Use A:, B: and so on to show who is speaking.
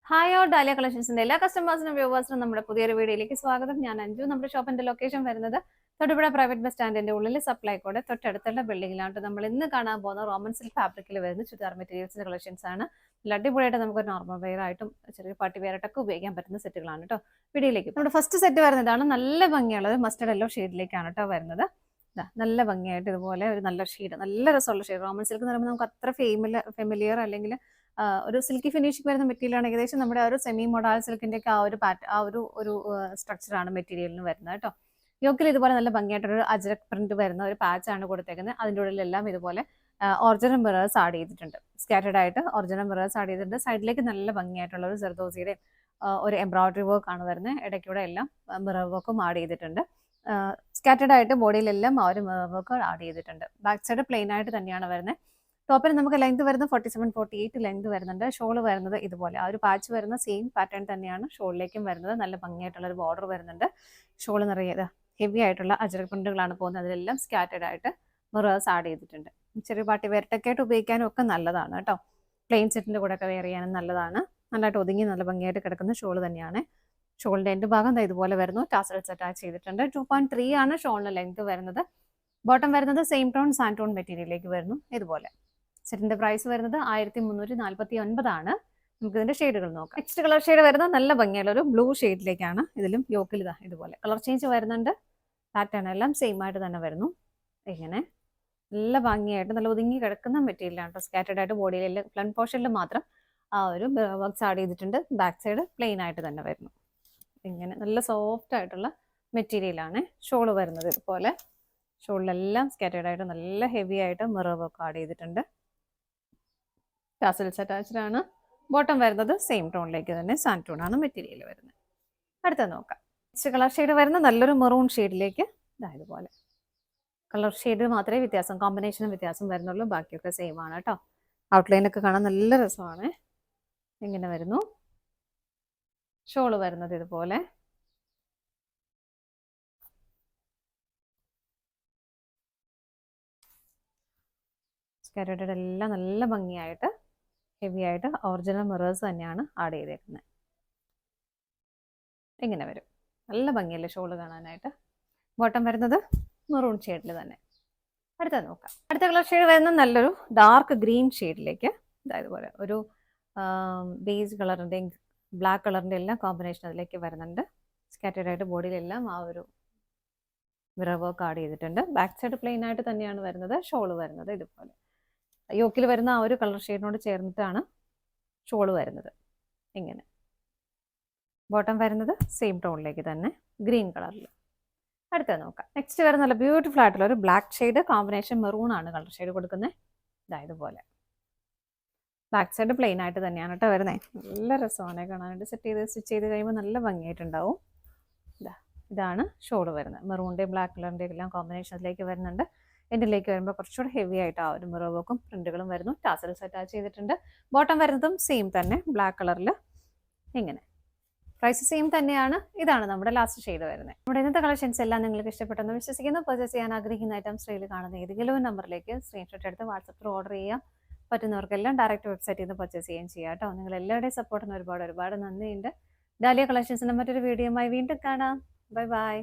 A: Hi all dahlia കളക്ഷൻസിന്റെ എല്ലാ കസ്റ്റമേഴ്സിനും വ്യൂവേഴ്സിനും നമ്മുടെ പുതിയൊരു വീഡിയോയിലേക്ക് സ്വാഗതം. ഞാൻ അഞ്ജു. നമ്മുടെ ഷോപ്പിന്റെ ലൊക്കേഷൻ വരുന്നത് തൊടുപുഴ പ്രൈവറ്റ് ബസ് സ്റ്റാൻഡിന്റെ ഉള്ളിൽ സപ്ലൈക്കോടെ തൊട്ടടുത്തുള്ള ബിൽഡിംഗിലാണ്. നമ്മൾ ഇന്ന് കാണാൻ പോകുന്ന റോമൻ സിൽക്ക് ഫാബ്രിക്കിൽ വരുന്ന ചുരിദാർ മെറ്റീരിയൽസിന്റെ കളക്ഷൻസ് ആണ്. അടിപൊളിയായിട്ട് നമുക്ക് നോർമൽ വെയർ ആയിട്ടും ചെറിയ പാർട്ടി വെയർ ആയിട്ടൊക്കെ ഉപയോഗിക്കാൻ പറ്റുന്ന സെറ്റുകളാണ് കേട്ടോ. വീഡിയോയിലേക്ക് നമ്മുടെ ഫസ്റ്റ് സെറ്റ് വരുന്നതാണ്. നല്ല ഭംഗിയുള്ളത് മസ്റ്റർഡ് യെല്ലോ ഷെയ്ഡിലേക്കാണ് കേട്ടോ വരുന്നത്. നല്ല ഭംഗിയായിട്ട് ഇതുപോലെ ഒരു നല്ല ഷെയ്ഡ്, നല്ല രസമുള്ള ഷെയ്ഡ്. റോമൻ സിൽക്ക് എന്ന് പറയുമ്പോൾ നമുക്ക് അത്ര ഫെമിലിയർ അല്ലെങ്കിൽ ഒരു സിൽക്കി ഫിനിഷിംഗ് വരുന്ന മെറ്റീരിയലാണ്. ഏകദേശം നമ്മുടെ ഒരു സെമി മൊഡാൾ സിൽക്കിന്റെ ഒക്കെ ഒരു സ്ട്രക്ചറാണ് മെറ്റീരിയലിന് വരുന്നത് കേട്ടോ. യോക്കിൽ ഇതുപോലെ നല്ല ഭംഗിയായിട്ടൊരു അജ്രക് പ്രിന്റ് വരുന്ന ഒരു പാച്ച് ആണ് കൊടുത്തേക്കുന്നത്. അതിൻ്റെ ഉള്ളിലെല്ലാം ഇതുപോലെ ഒറിജിനൽ മിറേഴ്സ് ആഡ് ചെയ്തിട്ടുണ്ട്. സ്കാറ്റേഡ് ആയിട്ട് ഒറിജിനൽ മിറേഴ്സ് ആഡ് ചെയ്തിട്ടുണ്ട്. സൈഡിലേക്ക് നല്ല ഭംഗിയായിട്ടുള്ള ഒരു ജർദോസിയുടെ ഒരു എംബ്രോയിഡറി വർക്ക് ആണ് വരുന്നത്. ഇടയ്ക്കൂടെ എല്ലാം മിറർ വർക്കും ആഡ് ചെയ്തിട്ടുണ്ട്. സ്കാറ്റേഡ് ആയിട്ട് ബോഡിയിലെല്ലാം ആ ഒരു മിറർ വർക്ക് ആഡ് ചെയ്തിട്ടുണ്ട്. ബാക്ക് സൈഡ് പ്ലെയിൻ ആയിട്ട് തന്നെയാണ് വരുന്നത്. ടോപ്പിൽ നമുക്ക് ലെങ്ത് വരുന്നത് 47-48 ലെങ്ത് വരുന്നുണ്ട്. ഷോൾ വരുന്നത് ഇതുപോലെ ആ ഒരു പാച്ച് വരുന്ന സെയിം പാറ്റേൺ തന്നെയാണ് ഷോളിലേക്കും വരുന്നത്. നല്ല ഭംഗിയായിട്ടുള്ള ഒരു ബോർഡർ വരുന്നുണ്ട്. ഷോൾ നിറയെ ഹെവി ആയിട്ടുള്ള അജ്രക് പ്രിന്റുകളാണ് പോകുന്നത്. അതിലെല്ലാം സ്കാറ്റേഡ് ആയിട്ട് മിറേഴ്സ് ആഡ് ചെയ്തിട്ടുണ്ട്. ചെറിയ പാർട്ടി വെയറൊക്കെ ആയിട്ട് ഉപയോഗിക്കാനും ഒക്കെ നല്ലതാണ് കേട്ടോ. പ്ലെയിൻ സെറ്റിന്റെ കൂടെ ഒക്കെ വെയർ ചെയ്യാനും നല്ലതാണ്. നല്ലതായിട്ട് ഒതുങ്ങി നല്ല ഭംഗിയായിട്ട് കിടക്കുന്ന ഷോൾ തന്നെയാണ്. ഷോളിന്റെ എൻഡ് ഭാഗം ഇതുപോലെ വരുന്നു. ടാസൽസ് അറ്റാച്ച് ചെയ്തിട്ടുണ്ട്. 2.3 ആണ് ഷോളിന് ലെങ്ത് വരുന്നത്. ബോട്ടം വരുന്നത് സെയിം ടോൺ സാൻഡ് ടോൺ മെറ്റീരിയലിലേക്ക് വരുന്നു. ഇതുപോലെ സെറ്റിന്റെ പ്രൈസ് വരുന്നത് 1349 ആണ്. നമുക്ക് ഇതിന്റെ ഷെയ്ഡുകൾ നോക്കാം. നെക്സ്റ്റ് കളർ ഷെയ്ഡ് വരുന്നത് നല്ല ഭംഗിയുള്ള ഒരു ബ്ലൂ ഷെയ്ഡിലേക്കാണ്. ഇതിലും യോക്കിൽ ഇതുപോലെ കളർ ചേഞ്ച് വരുന്നുണ്ട്. പാറ്റേൺ എല്ലാം സെയിം ആയിട്ട് തന്നെ വരുന്നു. ഇങ്ങനെ നല്ല ഭംഗിയായിട്ട് നല്ല ഒതുങ്ങി കിടക്കുന്ന മെറ്റീരിയലാണ്. സ്കാറ്റേഡ് ആയിട്ട് ബോഡിയിൽ ഫ്രണ്ട് പോർഷനിൽ മാത്രം ആ ഒരു വർക്ക്സ് ആഡ് ചെയ്തിട്ടുണ്ട്. ബാക്ക് സൈഡ് പ്ലെയിൻ ആയിട്ട് തന്നെ വരുന്നു. ഇങ്ങനെ നല്ല സോഫ്റ്റ് ആയിട്ടുള്ള മെറ്റീരിയലാണ്. ഷോള് വരുന്നത് ഇതുപോലെ. ഷോളിലെല്ലാം സ്കാറ്റേഡ് ആയിട്ട് നല്ല ഹെവി ആയിട്ട് മിറർ വർക്ക് ആഡ് ചെയ്തിട്ടുണ്ട്. ടാസൽസ് അറ്റാച്ച്ഡ് ആണ്. ബോട്ടം വരുന്നത് സെയിം ടോണിലേക്ക് തന്നെ സാൻഡ് ടോൺ ആണ് മെറ്റീരിയൽ വരുന്നത്. അടുത്ത നോക്കാം. നെക്സ്റ്റ് കളർ ഷെയ്ഡ് വരുന്ന നല്ലൊരു മെറൂൺ ഷെയ്ഡിലേക്ക് ഇതുപോലെ കളർ ഷെയ്ഡ് മാത്രമേ വ്യത്യാസം, കോമ്പിനേഷനും വ്യത്യാസം വരുന്നുള്ളൂ. ബാക്കിയൊക്കെ സെയിം ആണ് കേട്ടോ. ഔട്ട്ലൈനൊക്കെ കാണാൻ നല്ല രസമാണ്. ഇങ്ങനെ വരുന്നു. ഷോള് വരുന്നത് ഇതുപോലെ. സ്കാറ്റേഡ് എല്ലാം നല്ല ഭംഗിയായിട്ട് ഹെവി ആയിട്ട് ഒറിജിനൽ മിറേഴ്സ് തന്നെയാണ് ആഡ് ചെയ്തേക്കുന്നത്. ഇങ്ങനെ വരും. നല്ല ഭംഗിയല്ലേ ഷോള് കാണാനായിട്ട്. ബോട്ടം വരുന്നത് മെറൂൺ ഷെയ്ഡിൽ തന്നെ. അടുത്ത നോക്കാം. അടുത്ത കളർ ഷെയ്ഡ് വരുന്നത് നല്ലൊരു ഡാർക്ക് ഗ്രീൻ ഷെയ്ഡിലേക്ക് ഇതുപോലെ ഒരു ബേസ് കളറിൻ്റെയും ബ്ലാക്ക് കളറിൻ്റെ എല്ലാം കോമ്പിനേഷൻ അതിലേക്ക് വരുന്നുണ്ട്. സ്കാറ്റേഡ് ആയിട്ട് ബോഡിയിലെല്ലാം ആ ഒരു മിറർ വർക്ക് ആഡ് ചെയ്തിട്ടുണ്ട്. ബാക്ക് സൈഡ് പ്ലെയിൻ ആയിട്ട് തന്നെയാണ് വരുന്നത്. ഷോള് വരുന്നത് ഇതുപോലെ യോക്കിൽ വരുന്ന ആ ഒരു കളർ ഷെയ്ഡിനോട് ചേർന്നിട്ടാണ് ഷോള് വരുന്നത്. ഇങ്ങനെ ബോട്ടം വരുന്നത് സെയിം ടോണിലേക്ക് തന്നെ ഗ്രീൻ കളറിൽ. അടുത്ത നോക്കാം. നെക്സ്റ്റ് വരുന്ന നല്ല ബ്യൂട്ടിഫുൾ ആയിട്ടുള്ള ഒരു ബ്ലാക്ക് ഷെയ്ഡ് കോമ്പിനേഷൻ മെറൂൺ ആണ് കളർ ഷെയ്ഡ് കൊടുക്കുന്നത്. ഇതുപോലെ ബാക്ക് സൈഡ് പ്ലെയിൻ ആയിട്ട് തന്നെയാണ് കേട്ടോ വരുന്നത്. നല്ല രസമാണ് കാണാനായിട്ട്. സ്റ്റിച്ച് ചെയ്ത് കഴിയുമ്പോൾ നല്ല ഭംഗിയായിട്ടുണ്ടാവും. ഇതാണ് ഷോള് വരുന്നത്. മെറൂണിൻ്റെയും ബ്ലാക്ക് കളറിൻ്റെയും എല്ലാം കോമ്പിനേഷനിലേക്ക് വരുന്നുണ്ട്. എൻഡിലേക്ക് വരുമ്പോൾ കുറച്ചുകൂടെ ഹെവി ആയിട്ട് ആ ഒരു മിറർ വർക്കും പ്രിന്റുകളും വരുന്നു. ടാസൽസ് അറ്റാച്ച് ചെയ്തിട്ടുണ്ട്. ബോട്ടം വരുന്നതും സെയിം തന്നെ ബ്ലാക്ക് കളറിൽ. ഇങ്ങനെ പ്രൈസ് സെയിം തന്നെയാണ്. ഇതാണ് നമ്മുടെ ലാസ്റ്റ് ഷെയ്ഡ് വരുന്നത്. നമ്മുടെ ഇന്നത്തെ കളക്ഷൻസ് എല്ലാം നിങ്ങൾക്ക് ഇഷ്ടപ്പെട്ടെന്ന് വിശ്വസിക്കുന്നു. പർച്ചേസ് ചെയ്യാൻ ആഗ്രഹിക്കുന്ന ഐറ്റംസ് റീൽ കാണുന്ന ഏതെങ്കിലും നമ്പറിലേക്ക് സ്ക്രീൻഷോട്ട് എടുത്ത് വാട്സപ്പിൽ ഓർഡർ ചെയ്യാം. പറ്റുന്നവർക്കെല്ലാം ഡയറക്റ്റ് വെബ്സൈറ്റിൽ നിന്ന് പർച്ചേസ് ചെയ്യാൻ ചെയ്യാം കേട്ടോ. നിങ്ങൾ എല്ലാവരുടെയും സപ്പോർട്ടിന് ഒരുപാട് നന്ദിയുണ്ട്. ഡാലിയ കളക്ഷൻസിന്റെ മറ്റൊരു വീഡിയോയുമായി വീണ്ടും കാണാം. Bye bye.